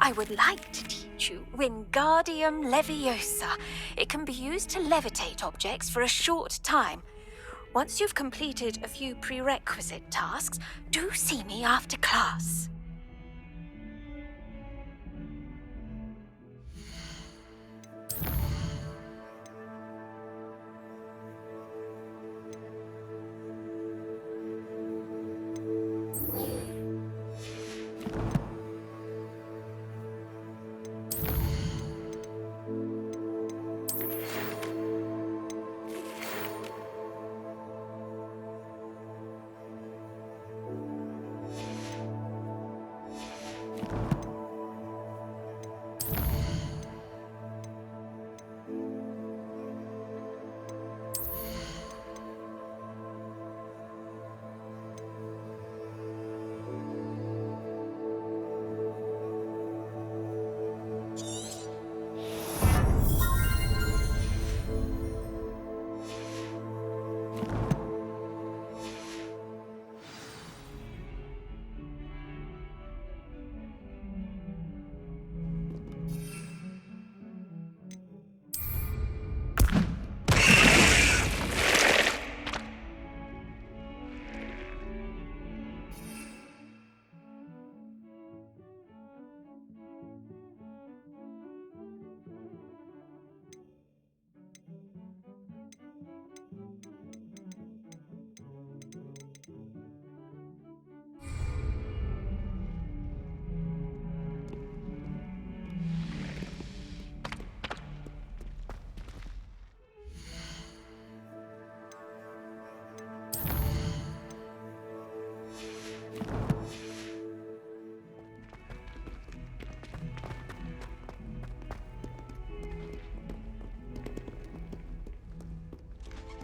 I would like to teach you Wingardium Leviosa. It can be used to levitate objects for a short time. Once you've completed a few prerequisite tasks, do see me after class.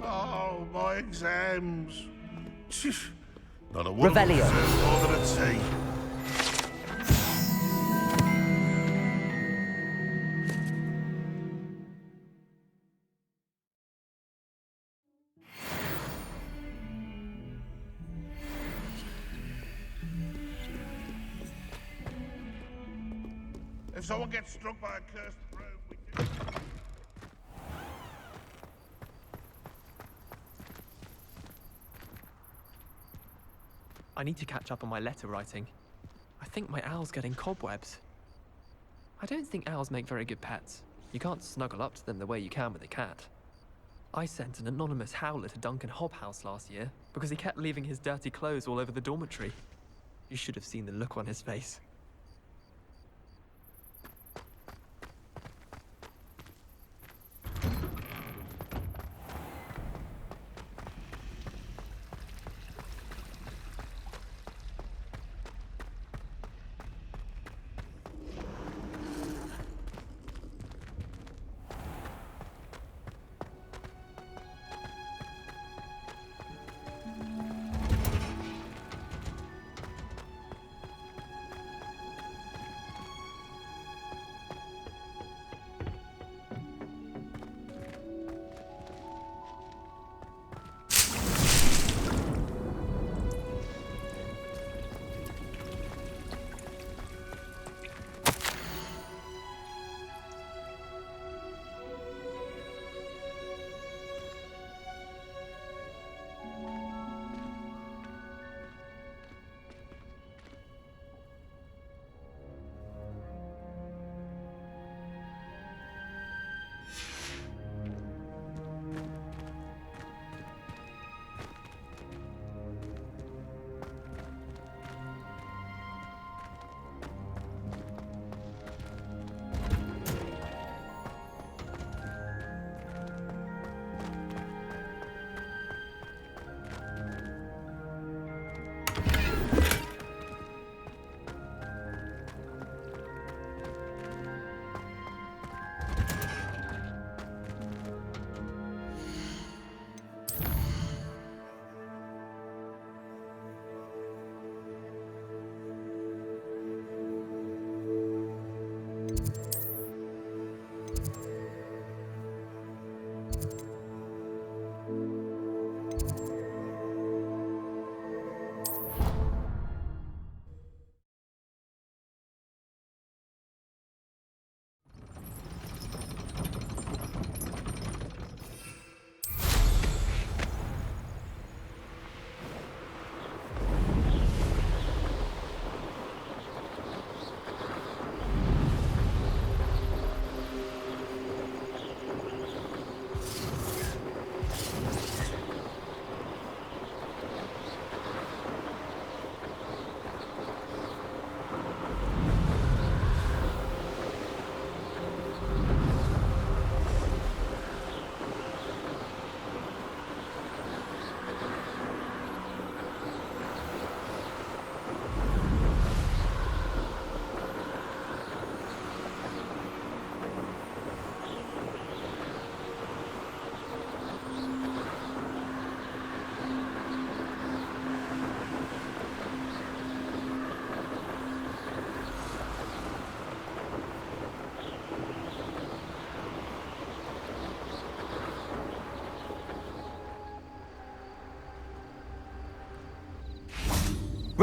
Oh, my exams. Not a Revelio. more than a tea. If someone gets struck by a cursed broom, we can... I need to catch up on my letter writing. I think my owl's getting cobwebs. I don't think owls make very good pets. You can't snuggle up to them the way you can with a cat. I sent an anonymous howler to Duncan Hobhouse last year because he kept leaving his dirty clothes all over the dormitory. You should have seen the look on his face.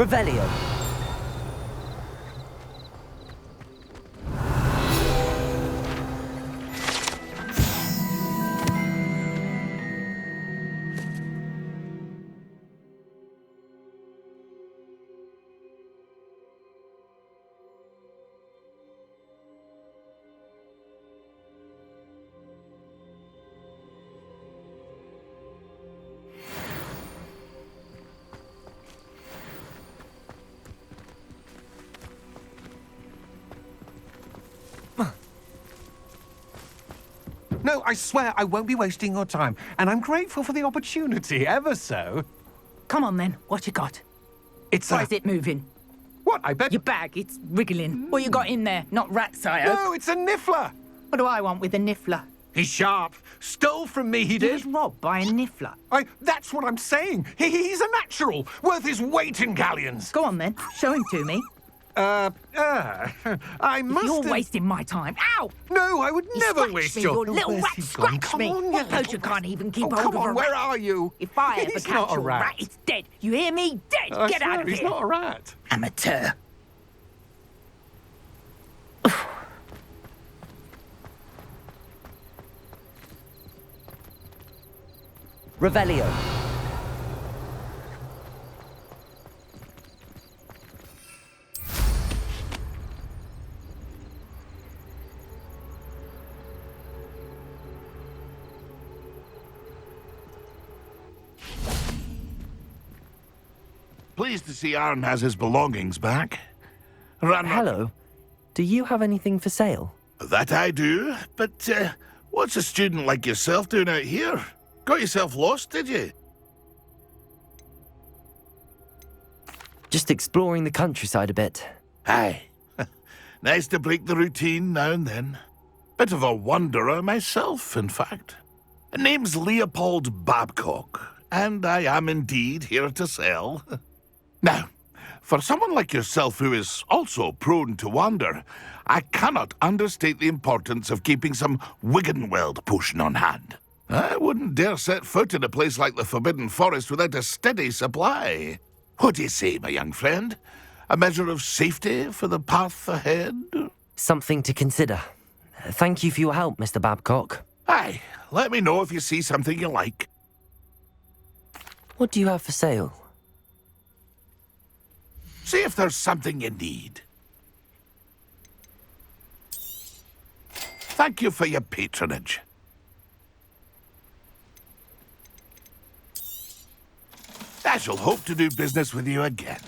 Revelio. No, I swear I won't be wasting your time, and I'm grateful for the opportunity, ever so. Come on then, what you got? It's Why is it moving? What, I bet... Your bag, it's wriggling. What you got in there? Not rats, I hope. No, it's a niffler! What do I want with a niffler? He's sharp. Stole from me, he He did. was robbed by a niffler. That's what I'm saying. He's a natural, worth his weight in galleons. Go on then, show him to me. I must You're have... wasting my time. Ow! No, I would You never scratched waste me, your... you little Where's rat he gone? scratched Come me. on, What you goes little you can't even keep Oh, hold come of on, a where rat? are you? If I ever He's catch not a a rat, rat. it's dead. You hear me? Dead. I Get swear, out of he's here. not a rat. Amateur. Revelio. Pleased to see Aaron has his belongings back. Hello. Do you have anything for sale? That I do, but what's a student like yourself doing out here? Got yourself lost, did you? Just exploring the countryside a bit. Aye. Nice to break the routine now and then. Bit of a wanderer myself, in fact. Name's Leopold Babcock, and I am indeed here to sell. Now, for someone like yourself who is also prone to wander, I cannot understate the importance of keeping some Wiggenweld potion on hand. I wouldn't dare set foot in a place like the Forbidden Forest without a steady supply. What do you say, my young friend? A measure of safety for the path ahead? Something to consider. Thank you for your help, Mr. Babcock. Aye, let me know if you see something you like. What do you have for sale? See if there's something you need. Thank you for your patronage. I shall hope to do business with you again.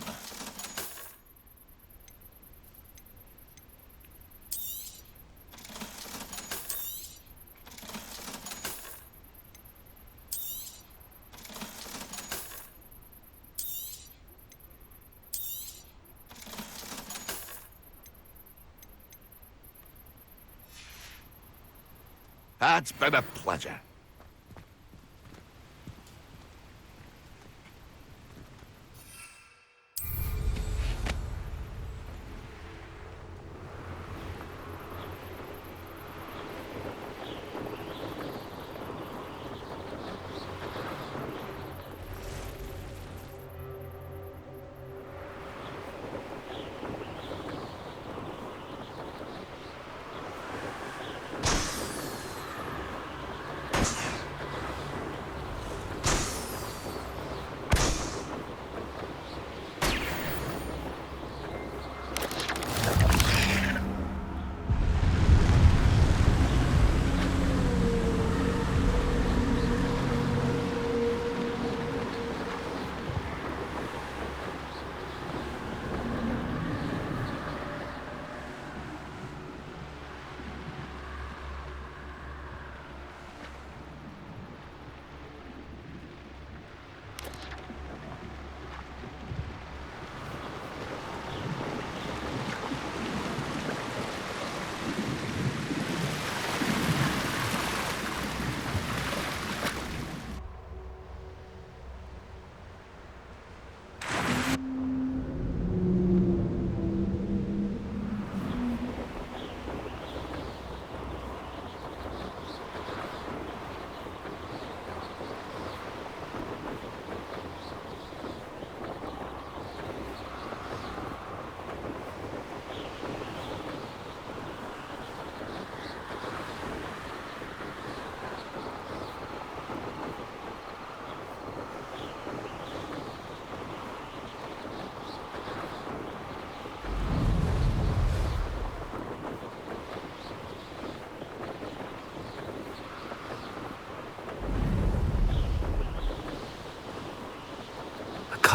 It's been a pleasure.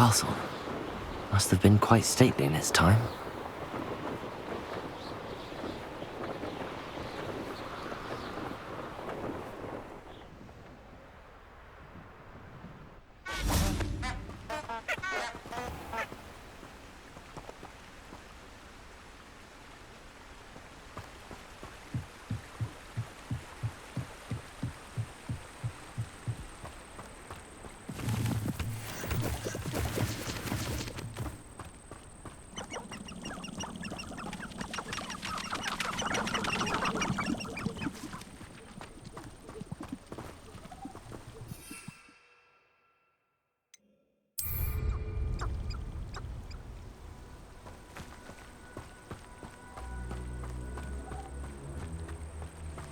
castle. Must have been quite stately in its time.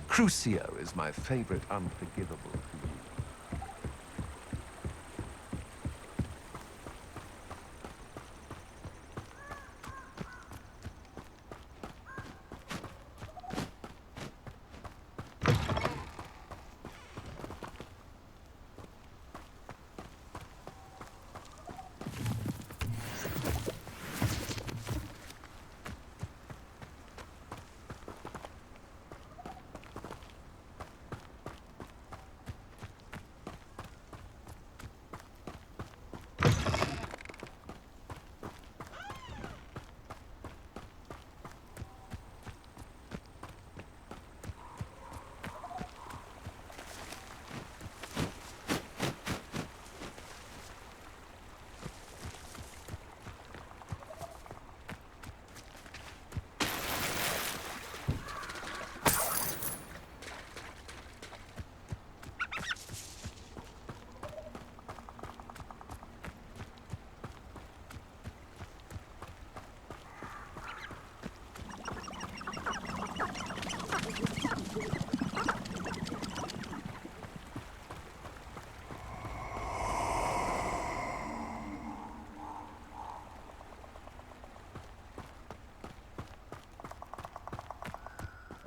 Crucio is my favorite unforgivable to you.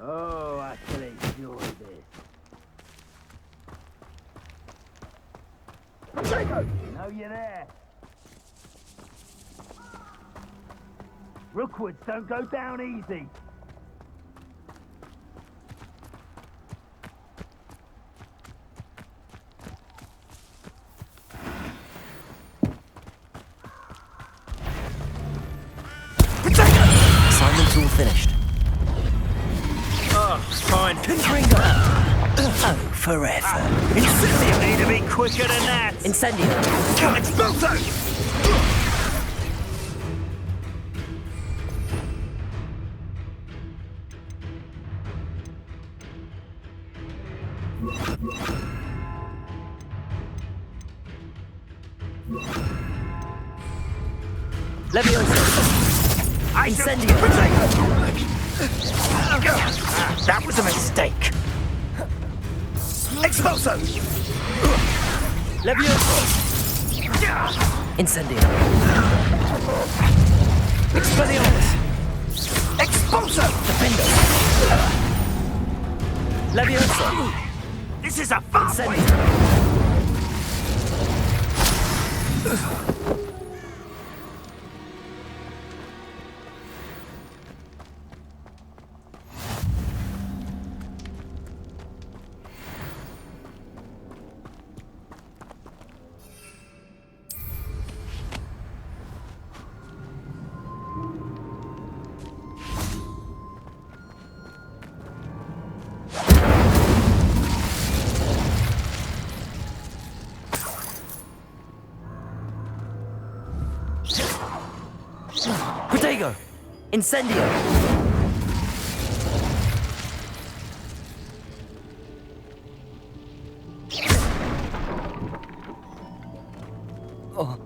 Oh, I shall enjoy this. Jacob! Know you're there. Rookwoods don't go down easy. Assignment's all finished. Oh, fine. Oh, forever. You need to be quicker than that. Incendio. Exploso! Leviosa. Incendio. That was a mistake. Exploso! Leviosa. Incendio. Expelliarmus. Expulso! Defendo. Leviosa. This is a fast way. Incendio. Protego! Incendio! Oh.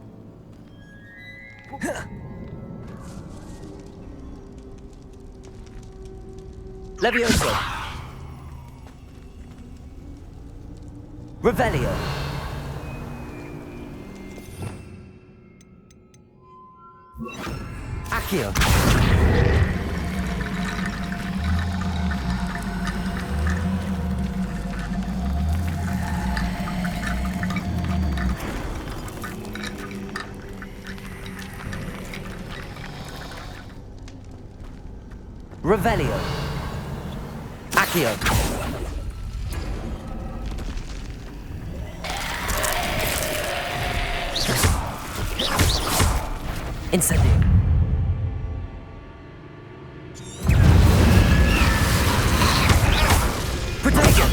Levioso! Revelio! Accio! Revelio. Accio. Incendio. Protego.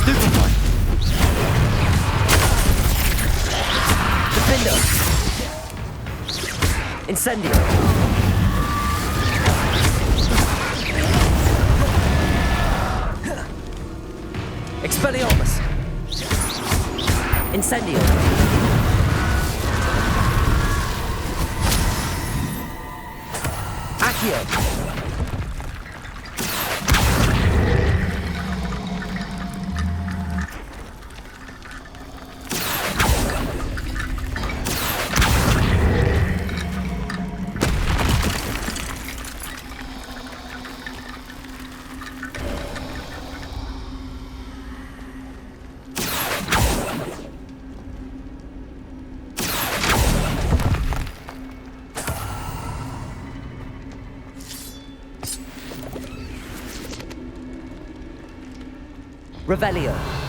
Stupefy. Defendo. Incendio. Expelliarmus. Incendio. Accio. Revelio.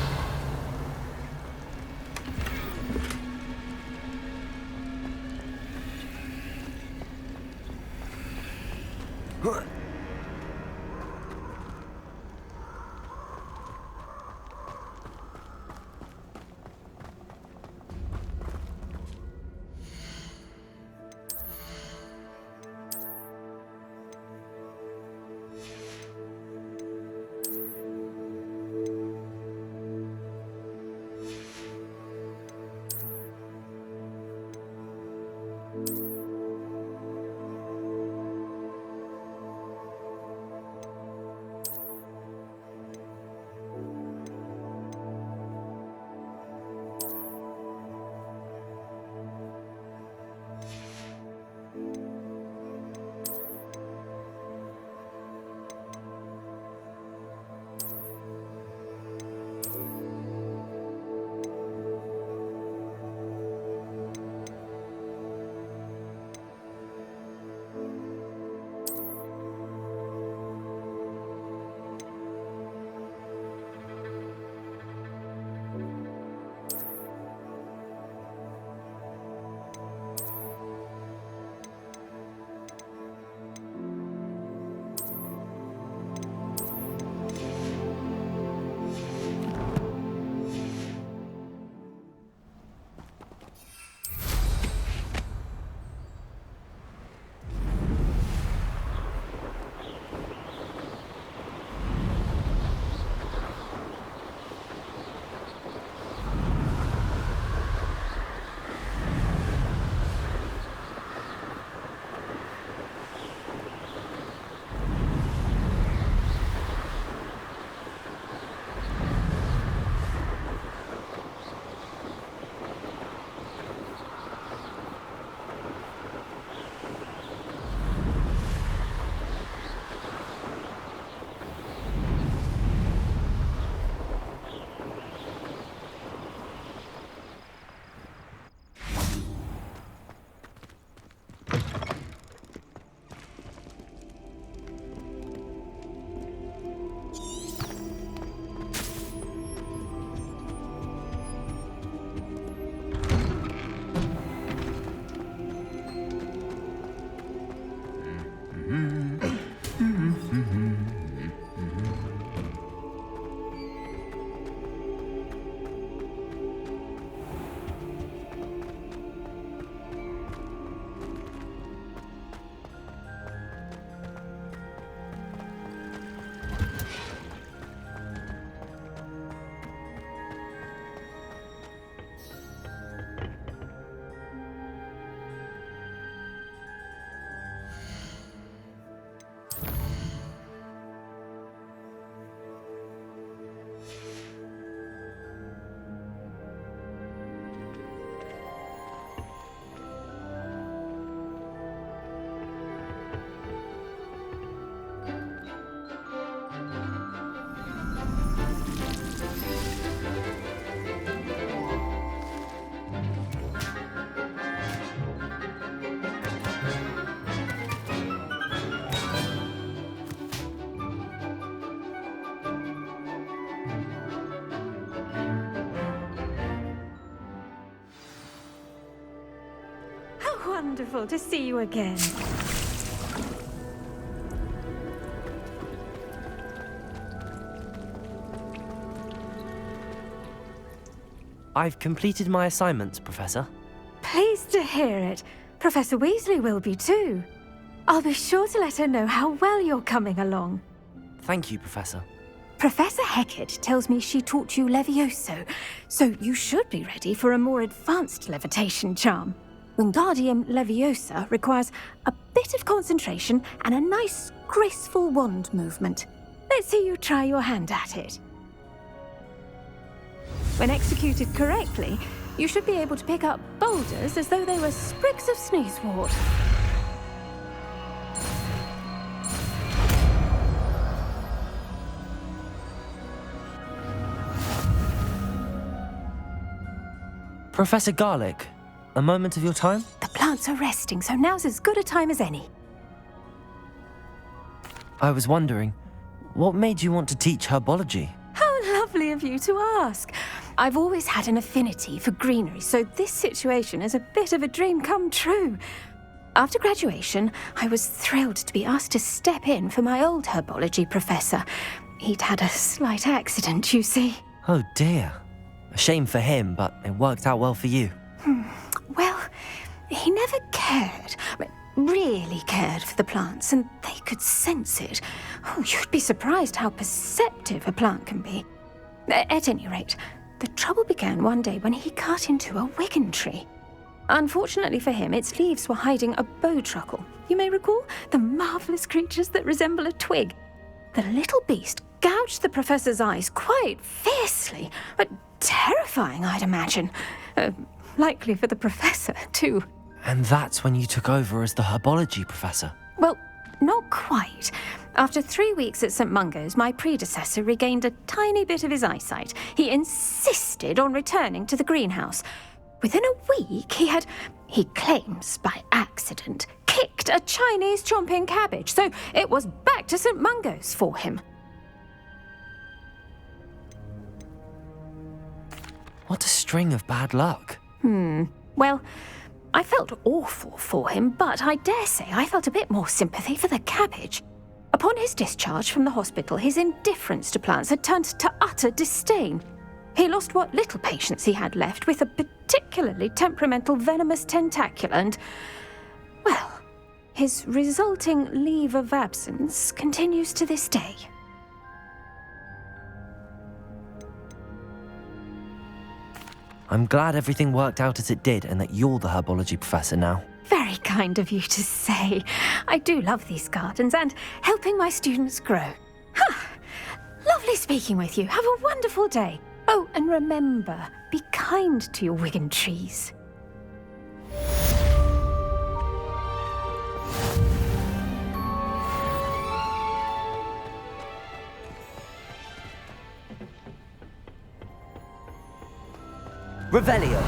wonderful to see you again. I've completed my assignments, Professor. Pleased to hear it. Professor Weasley will be too. I'll be sure to let her know how well you're coming along. Thank you, Professor. Professor Hecat tells me she taught you Levioso, so you should be ready for a more advanced levitation charm. Wingardium Leviosa requires a bit of concentration and a nice, graceful wand movement. Let's see you try your hand at it. When executed correctly, you should be able to pick up boulders as though they were sprigs of sneezewort. Professor Garlick, a moment of your time? The plants are resting, so now's as good a time as any. I was wondering, what made you want to teach herbology? How lovely of you to ask. I've always had an affinity for greenery, so this situation is a bit of a dream come true. After graduation, I was thrilled to be asked to step in for my old herbology professor. He'd had a slight accident, you see. Oh dear. A shame for him, but it worked out well for you. Well, he never cared, really cared for the plants, and they could sense it. Oh, you'd be surprised how perceptive a plant can be. At any rate, the trouble began one day when he cut into a Wigan tree. Unfortunately for him, its leaves were hiding a bowtruckle. You may recall the marvellous creatures that resemble a twig. The little beast gouged the professor's eyes quite fiercely, but terrifying, I'd imagine. Likely for the professor, too. And that's when you took over as the herbology professor? Well, not quite. After 3 weeks at St. Mungo's, my predecessor regained a tiny bit of his eyesight. He insisted on returning to the greenhouse. Within a week, he claims by accident, kicked a Chinese chomping cabbage, so it was back to St. Mungo's for him. What a string of bad luck. Well, I felt awful for him, but I dare say I felt a bit more sympathy for the cabbage. Upon his discharge from the hospital, his indifference to plants had turned to utter disdain. He lost what little patience he had left with a particularly temperamental venomous tentacula and, well, his resulting leave of absence continues to this day. I'm glad everything worked out as it did and that you're the herbology professor now. Very kind of you to say. I do love these gardens and helping my students grow. Lovely speaking with you. Have a wonderful day. Oh, and remember, be kind to your Wigan trees. Revelio.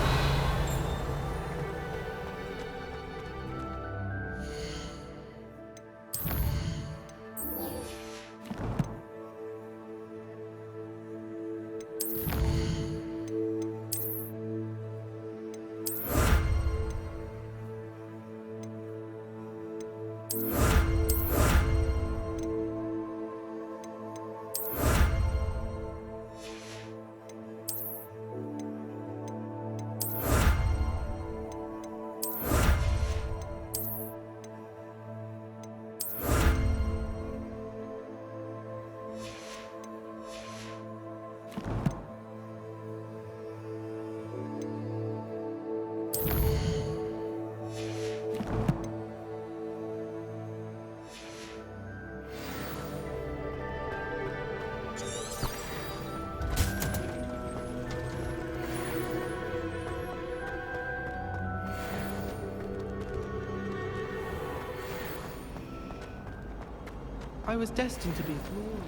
I was destined to be flawed.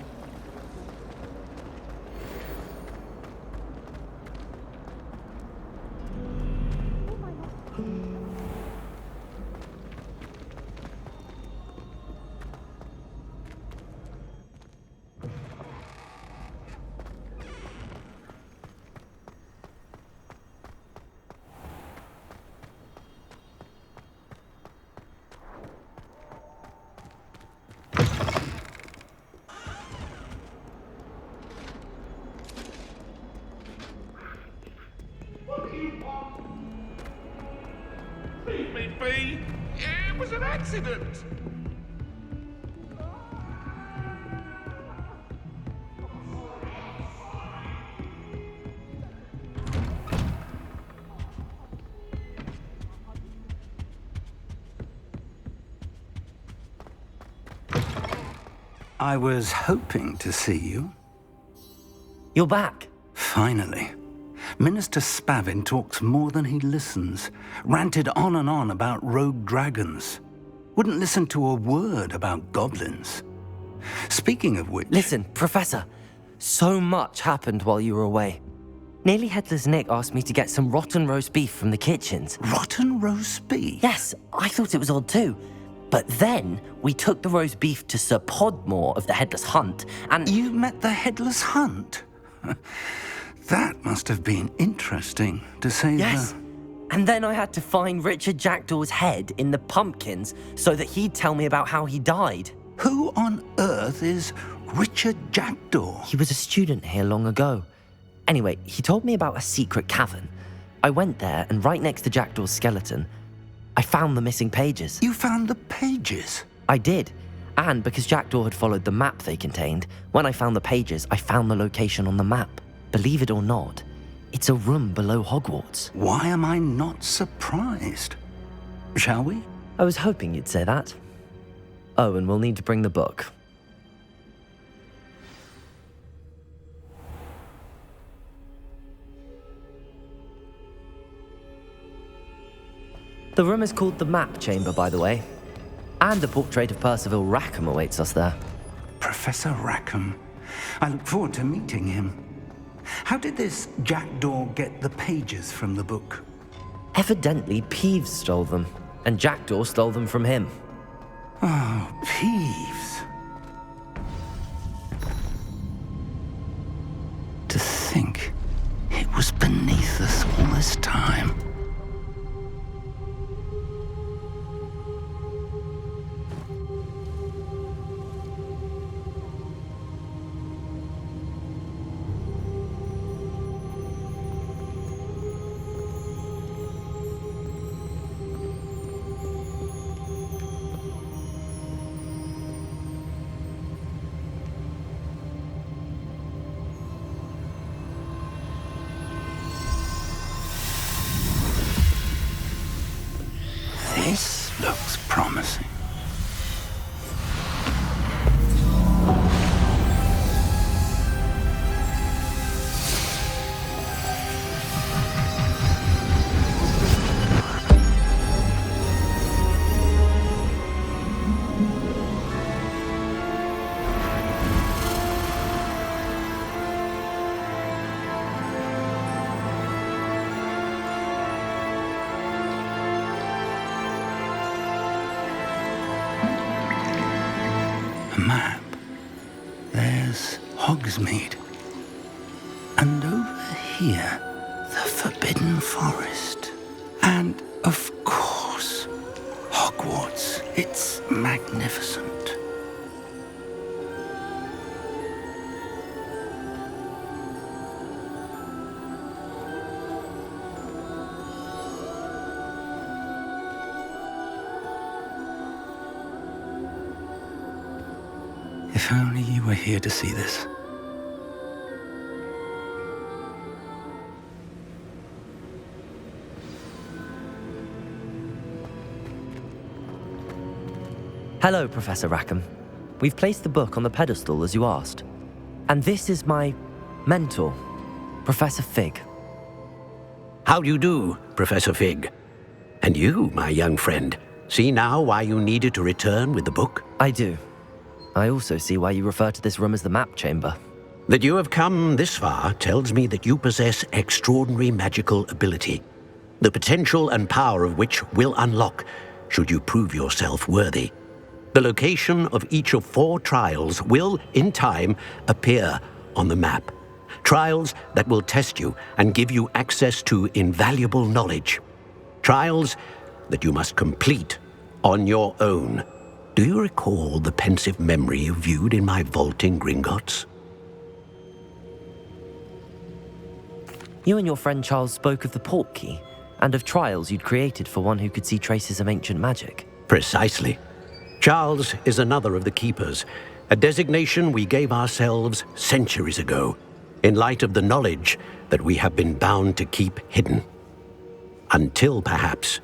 accident! I was hoping to see you. You're back. Finally. Minister Spavin talks more than he listens. Ranted on and on about rogue dragons. Wouldn't listen to a word about goblins. Speaking of which... Listen, Professor. So much happened while you were away. Nearly Headless Nick asked me to get some rotten roast beef from the kitchens. Rotten roast beef? Yes, I thought it was odd too. But then we took the roast beef to Sir Podmore of the Headless Hunt, and... You met the Headless Hunt? That must have been interesting, to say Yes. And then I had to find Richard Jackdaw's head in the pumpkins so that he'd tell me about how he died. Who on earth is Richard Jackdaw? He was a student here long ago. Anyway, he told me about a secret cavern. I went there, and right next to Jackdaw's skeleton, I found the missing pages. You found the pages? I did. And because Jackdaw had followed the map they contained, when I found the pages, I found the location on the map. Believe it or not, it's a room below Hogwarts. Why am I not surprised? Shall we? I was hoping you'd say that. Oh, and we'll need to bring the book. The room is called the Map Chamber, by the way. And a portrait of Percival Rackham awaits us there. Professor Rackham. I look forward to meeting him. How did this Jackdaw get the pages from the book? Evidently, Peeves stole them, and Jackdaw stole them from him. Oh, Peeves. To think it was beneath us all this time. This looks promising. A map. There's Hogsmeade. And over here, the Forbidden Forest. And, of course, Hogwarts. It's magnificent. If only you were here to see this. Hello, Professor Rackham. We've placed the book on the pedestal as you asked. And this is my mentor, Professor Fig. How do you do, Professor Fig? And you, my young friend, see now why you needed to return with the book? I do. I also see why you refer to this room as the Map Chamber. That you have come this far tells me that you possess extraordinary magical ability, the potential and power of which will unlock should you prove yourself worthy. The location of each of 4 trials will, in time, appear on the map. Trials that will test you and give you access to invaluable knowledge. Trials that you must complete on your own. Do you recall the pensive memory you viewed in my vault in Gringotts? You and your friend Charles spoke of the Portkey, and of trials you'd created for one who could see traces of ancient magic. Precisely. Charles is another of the keepers, a designation we gave ourselves centuries ago, in light of the knowledge that we have been bound to keep hidden. Until, perhaps,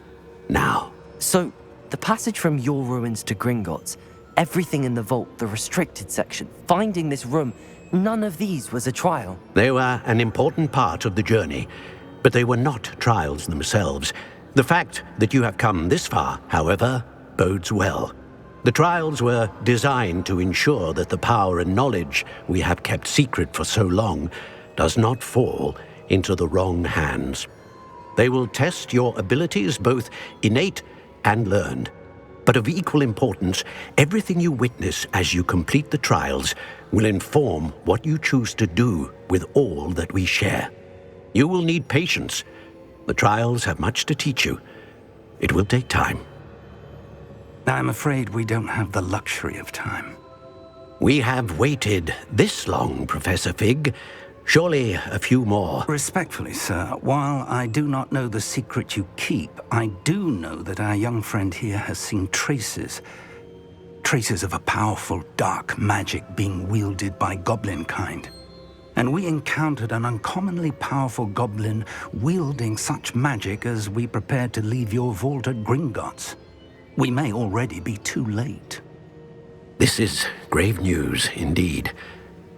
now. So, the passage from your ruins to Gringotts, everything in the vault, the restricted section, finding this room, none of these was a trial. They were an important part of the journey, but they were not trials themselves. The fact that you have come this far, however, bodes well. The trials were designed to ensure that the power and knowledge we have kept secret for so long does not fall into the wrong hands. They will test your abilities, both innate and learned. But of equal importance, everything you witness as you complete the trials will inform what you choose to do with all that we share. You will need patience. The trials have much to teach you. It will take time. I'm afraid we don't have the luxury of time. We have waited this long, Professor Fig. Surely a few more. Respectfully, sir, while I do not know the secret you keep, I do know that our young friend here has seen traces of a powerful dark magic being wielded by goblin kind. And we encountered an uncommonly powerful goblin wielding such magic as we prepared to leave your vault at Gringotts. We may already be too late. This is grave news indeed.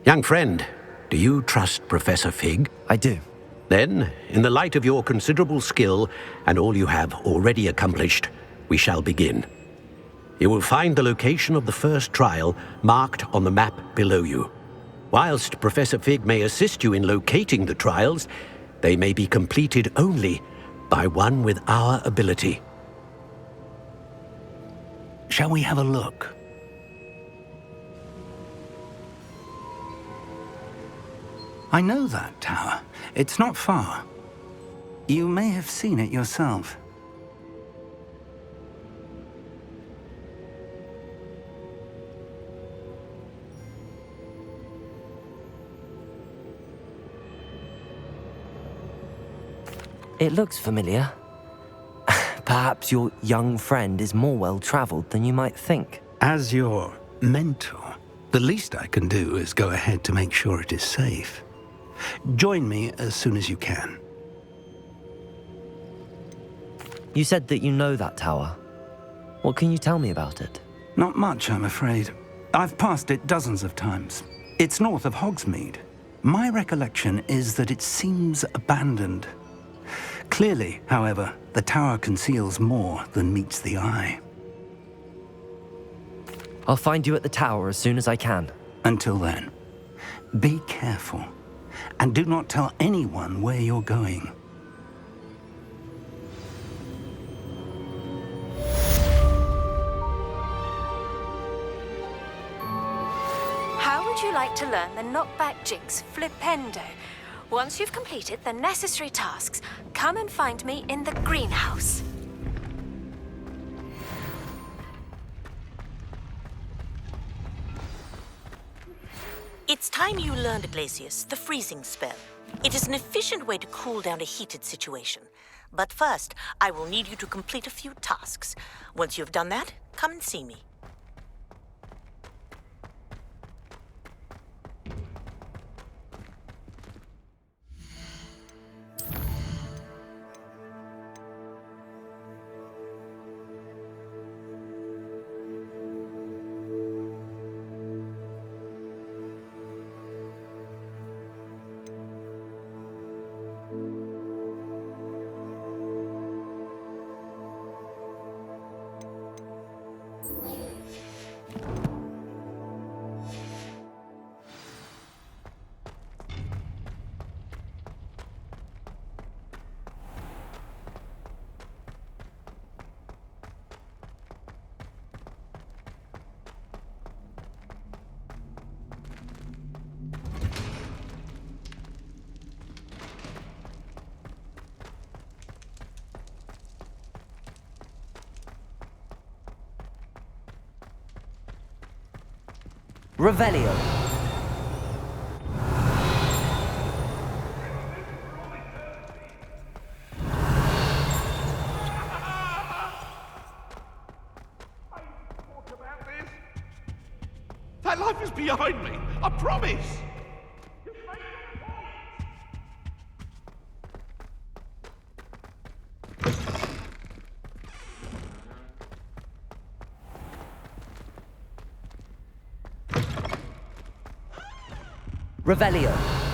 Young friend, do you trust Professor Fig? I do. Then, in the light of your considerable skill and all you have already accomplished, we shall begin. You will find the location of the first trial marked on the map below you. Whilst Professor Fig may assist you in locating the trials, they may be completed only by one with our ability. Shall we have a look? I know that tower. It's not far. You may have seen it yourself. It looks familiar. Perhaps your young friend is more well-traveled than you might think. As your mentor, the least I can do is go ahead to make sure it is safe. Join me as soon as you can. You said that you know that tower. What can you tell me about it? Not much, I'm afraid. I've passed it dozens of times. It's north of Hogsmeade. My recollection is that it seems abandoned. Clearly, however, the tower conceals more than meets the eye. I'll find you at the tower as soon as I can. Until then, be careful, and do not tell anyone where you're going. How would you like to learn the knockback jinx flipendo? Once you've completed the necessary tasks, come and find me in the greenhouse. It's time you learned, Glacius, the freezing spell. It is an efficient way to cool down a heated situation. But first, I will need you to complete a few tasks. Once you've done that, come and see me. Revelio. My life is behind me. I promise. Revelio.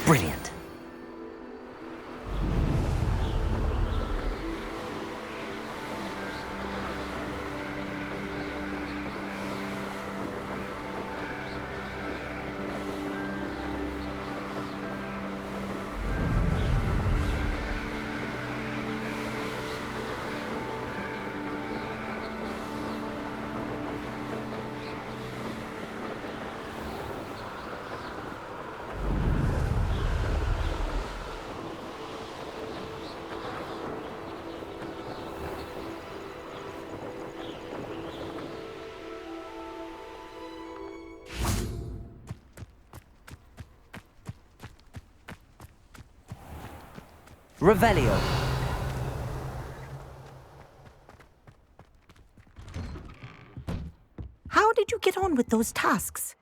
Brilliant. Revelio. How did you get on with those tasks?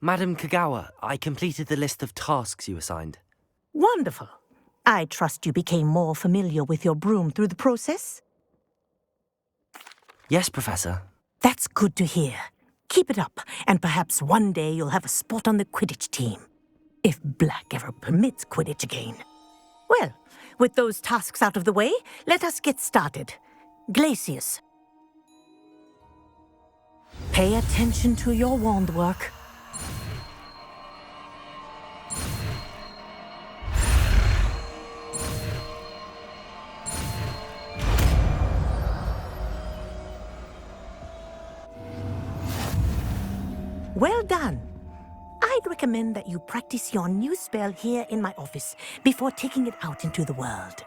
Madam Kagawa, I completed the list of tasks you assigned. Wonderful. I trust you became more familiar with your broom through the process? Yes, Professor. That's good to hear. Keep it up, and perhaps one day you'll have a spot on the Quidditch team. If Black ever permits Quidditch again. Well, with those tasks out of the way, let us get started. Glacius. Pay attention to your wand work. Well done. I'd recommend that you practice your new spell here in my office before taking it out into the world.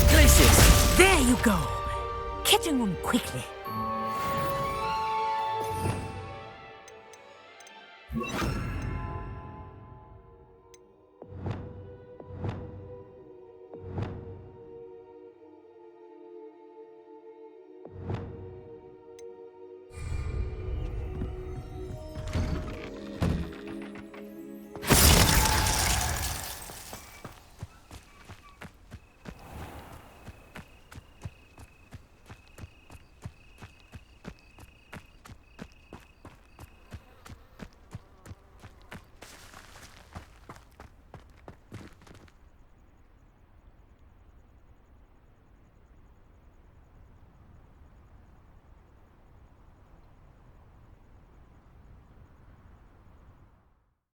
Glacius! There you go. Catching on quickly.